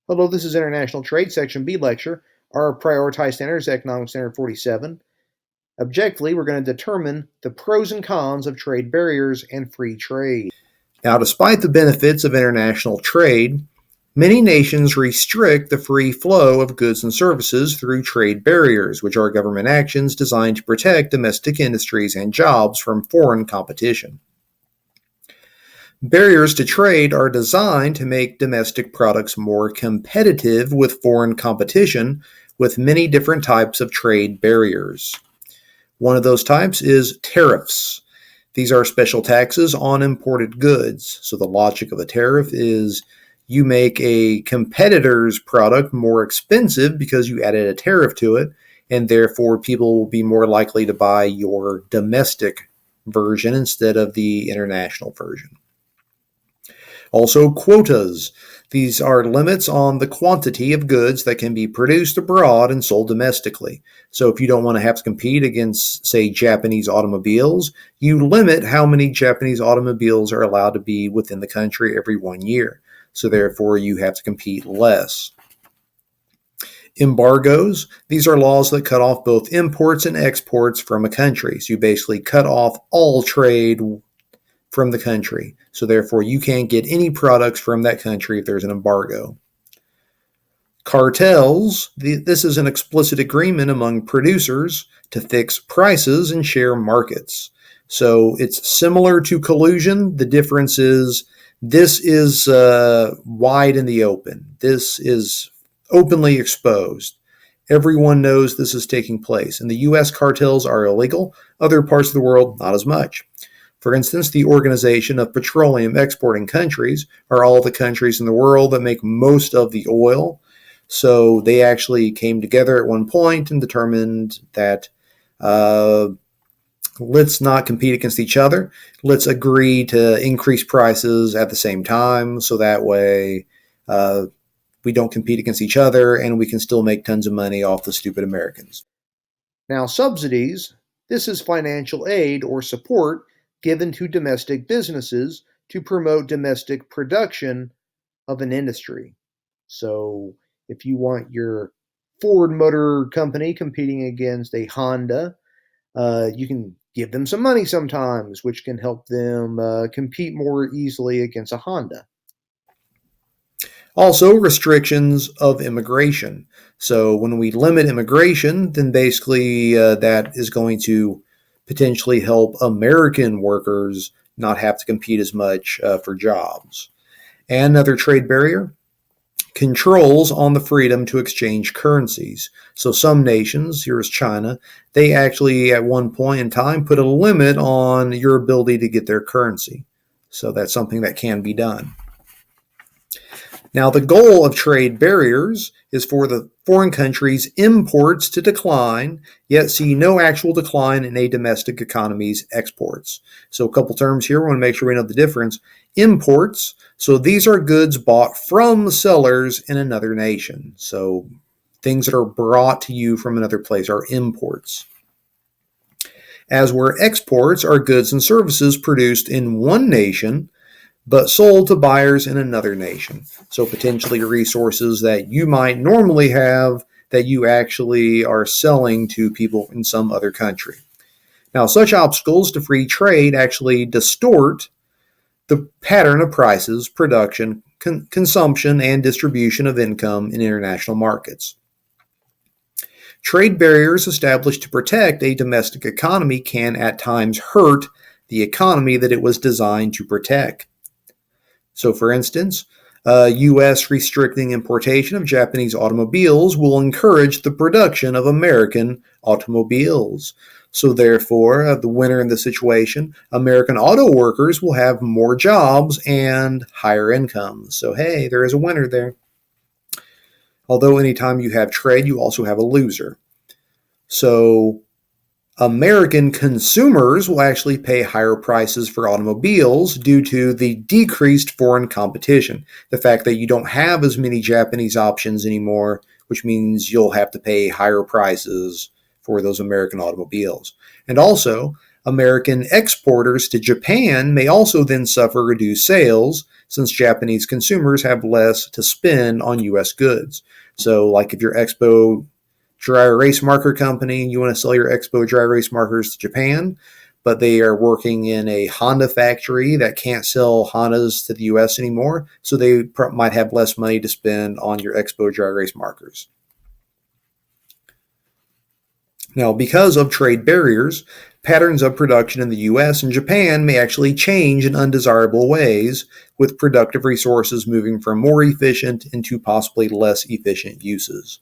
Hello, this is International Trade Section B lecture. Our prioritized standard is Economic Standard 47. Objectively, we're going to determine the pros and cons of trade barriers and free trade. Now, despite the benefits of international trade, many nations restrict the free flow of goods and services through trade barriers, which are government actions designed to protect domestic industries and jobs from foreign competition. Barriers to trade are designed to make domestic products more competitive with foreign competition, with many different types of trade barriers. One of those types is tariffs. These are special taxes on imported goods. So the logic of a tariff is you make a competitor's product more expensive because you added a tariff to it, and therefore people will be more likely to buy your domestic version instead of the international version. Also, quotas. These are limits on the quantity of goods that can be produced abroad and sold domestically. So if you don't want to have to compete against, say, Japanese automobiles, you limit how many Japanese automobiles are allowed to be within the country every 1 year. So therefore, you have to compete less. Embargoes. These are laws that cut off both imports and exports from a country. So you basically cut off all trade from the country. So therefore, you can't get any products from that country if there's an embargo. Cartels. This is an explicit agreement among producers to fix prices and share markets. So it's similar to collusion. The difference is this is wide in the open. This is openly exposed. Everyone knows this is taking place. In the U.S., cartels are illegal. Other parts of the world, not as much. For instance, the Organization of Petroleum Exporting Countries are all the countries in the world that make most of the oil. So they actually came together at one point and determined that let's not compete against each other. Let's agree to increase prices at the same time so that way we don't compete against each other and we can still make tons of money off the stupid Americans. Now, subsidies. This is financial aid or support given to domestic businesses to promote domestic production of an industry. So if you want your Ford Motor Company competing against a Honda, you can give them some money sometimes, which can help them compete more easily against a Honda. Also, restrictions of immigration. So when we limit immigration, then basically that is going to potentially help American workers not have to compete as much for jobs. And another trade barrier, controls on the freedom to exchange currencies. So some nations, here is China, they actually at one point in time put a limit on your ability to get their currency. So that's something that can be done. Now, the goal of trade barriers is for the foreign countries' imports to decline, yet see no actual decline in a domestic economy's exports. So a couple terms here, we want to make sure we know the difference. Imports, so these are goods bought from sellers in another nation. So things that are brought to you from another place are imports. As where exports are goods and services produced in one nation, but sold to buyers in another nation. So potentially resources that you might normally have that you actually are selling to people in some other country. Now, such obstacles to free trade actually distort the pattern of prices, production, consumption, and distribution of income in international markets. Trade barriers established to protect a domestic economy can at times hurt the economy that it was designed to protect. So, for instance, U.S. restricting importation of Japanese automobiles will encourage the production of American automobiles. So, therefore, the winner in this situation, American auto workers will have more jobs and higher incomes. So, hey, there is a winner there. Although anytime you have trade, you also have a loser. So, American consumers will actually pay higher prices for automobiles due to the decreased foreign competition. The fact that you don't have as many Japanese options anymore, which means you'll have to pay higher prices for those American automobiles. And also, American exporters to Japan may also then suffer reduced sales since Japanese consumers have less to spend on U.S. goods. So, like if you're Expo Dry Erase Marker Company and you want to sell your Expo Dry Erase markers to Japan, but they are working in a Honda factory that can't sell Hondas to the U.S. anymore, so they might have less money to spend on your Expo Dry Erase markers. Now, because of trade barriers, patterns of production in the US and Japan may actually change in undesirable ways, with productive resources moving from more efficient into possibly less efficient uses.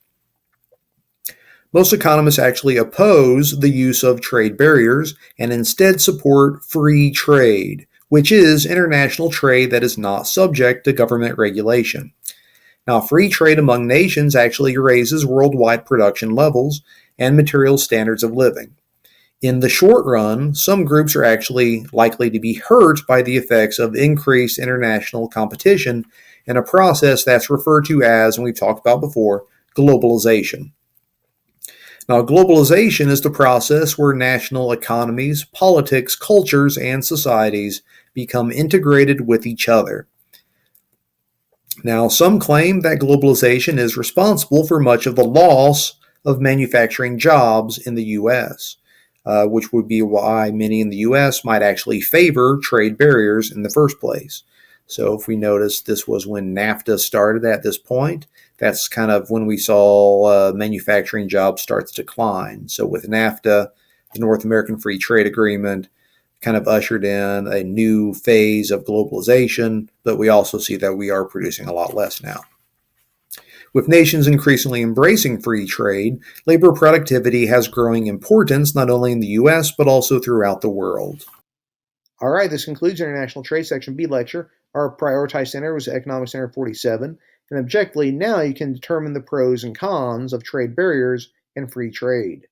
Most economists actually oppose the use of trade barriers and instead support free trade, which is international trade that is not subject to government regulation. Now, free trade among nations actually raises worldwide production levels and material standards of living. In the short run, some groups are actually likely to be hurt by the effects of increased international competition in a process that's referred to as, and we've talked about before, globalization. Now, globalization is the process where national economies, politics, cultures, and societies become integrated with each other. Now, some claim that globalization is responsible for much of the loss of manufacturing jobs in the U.S., which would be why many in the U.S. might actually favor trade barriers in the first place. So if we notice, this was when NAFTA started at this point. That's kind of when we saw manufacturing jobs start to decline. So with NAFTA, the North American Free Trade Agreement, kind of ushered in a new phase of globalization, but we also see that we are producing a lot less now. With nations increasingly embracing free trade, labor productivity has growing importance not only in the U.S., but also throughout the world. All right, this concludes International Trade Section B lecture. Our prioritized center was Economic Center 47, and objectively, now you can determine the pros and cons of trade barriers and free trade.